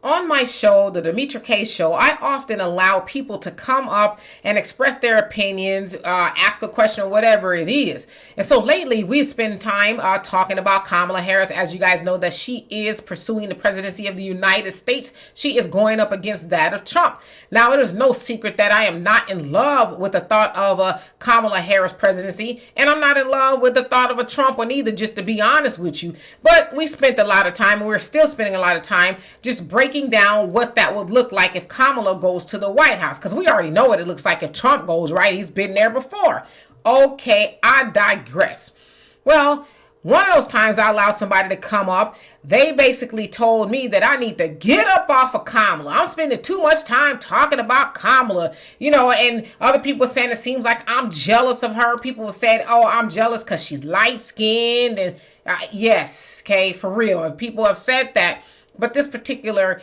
on my show, the Demetra Kaye Show, I often allow people to come up and express their opinions, ask a question or whatever it is. And so lately we spend time talking about Kamala Harris. As you guys know, that she is pursuing the presidency of the United States. She is going up against that of Trump. Now, it is no secret that I am not in love with the thought of a Kamala Harris presidency, and I'm not in love with the thought of a Trump one either, just to be honest with you. But we spent a lot of time, and we're still spending a lot of time just breaking down what that would look like if Kamala goes to the White House, because we already know what it looks like if Trump goes, right? He's been there before. Okay, I digress. Well, one of those times I allowed somebody to come up, they basically told me that I need to get up off of Kamala. I'm spending too much time talking about Kamala, and other people saying it seems like I'm jealous of her. People said, oh, I'm jealous because she's light-skinned. And yes, okay, for real. People have said that. But this particular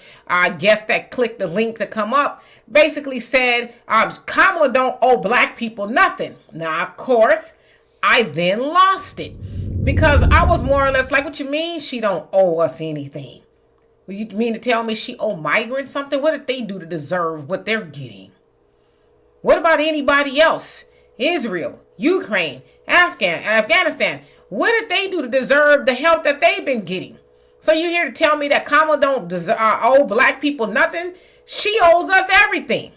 guest that clicked the link to come up basically said, Kamala don't owe black people nothing. Now, of course, I then lost it because I was more or less like, what you mean she don't owe us anything? Well, you mean to tell me she owe migrants something? What did they do to deserve what they're getting? What about anybody else? Israel, Ukraine, Afghanistan. What did they do to deserve the help that they've been getting? So you here to tell me that Kamala don't owe black people nothing? She owes us everything.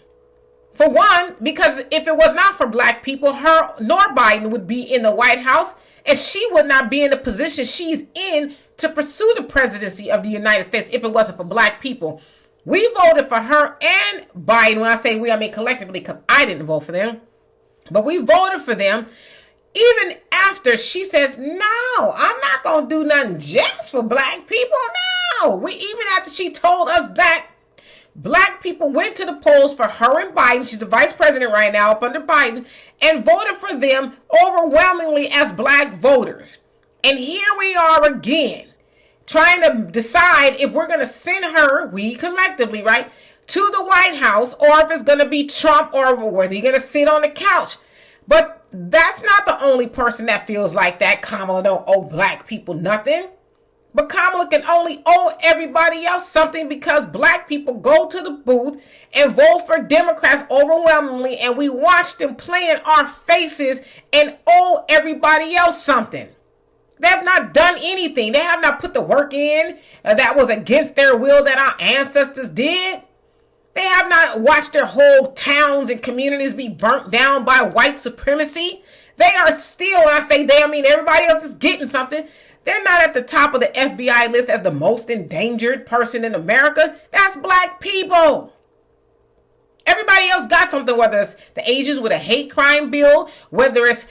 For one, because if it was not for black people, her nor Biden would be in the White House, and she would not be in the position she's in to pursue the presidency of the United States if it wasn't for black people. We voted for her and Biden. When I say we, I mean collectively, because I didn't vote for them. But we voted for them. Even after she says, no, I'm not going to do nothing just for black people. No, even after she told us that, black people went to the polls for her and Biden. She's the vice president right now up under Biden, and voted for them overwhelmingly as black voters. And here we are again, trying to decide if we're going to send her, we collectively, right, to the White House, or if it's going to be Trump, or whether you're going to sit on the couch. But that's not the only person that feels like that. Kamala don't owe black people nothing. But Kamala can only owe everybody else something because black people go to the booth and vote for Democrats overwhelmingly, and we watch them play in our faces and owe everybody else something. They have not done anything. They have not put the work in that was against their will that our ancestors did. They have not watched their whole towns and communities be burnt down by white supremacy. They are still, when I say they, I mean everybody else is getting something. They're not at the top of the FBI list as the most endangered person in America. That's black people. Everybody else got something, whether it's the Asians with a hate crime bill, whether it's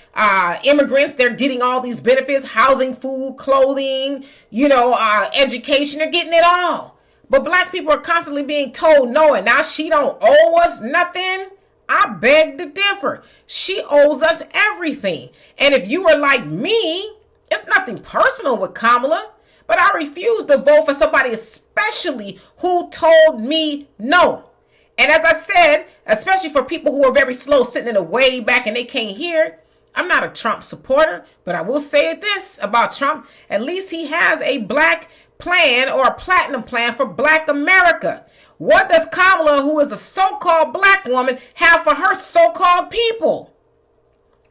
immigrants, they're getting all these benefits, housing, food, clothing, education, they're getting it all. But black people are constantly being told no, and now she don't owe us nothing. I beg to differ. She owes us everything. And if you are like me, it's nothing personal with Kamala, but I refuse to vote for somebody especially who told me no. And as I said, especially for people who are very slow sitting in the way back and they can't hear, I'm not a Trump supporter, but I will say this about Trump. At least he has a black plan or a platinum plan for black America. What does Kamala, who is a so-called black woman, have for her so-called people?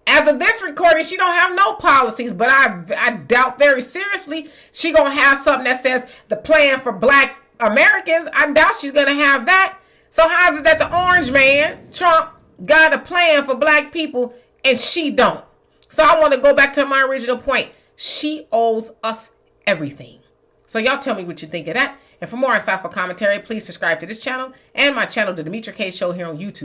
As of this recording, she don't have no policies, but I doubt very seriously she gonna have something that says the plan for black Americans. I doubt she's gonna have that. So how is it that the orange man, Trump, got a plan for black people and she don't? So I want to go back to my original point. She owes us everything. So y'all tell me what you think of that. And for more insightful commentary, please subscribe to this channel and my channel, The Demetra Kaye Show, here on YouTube.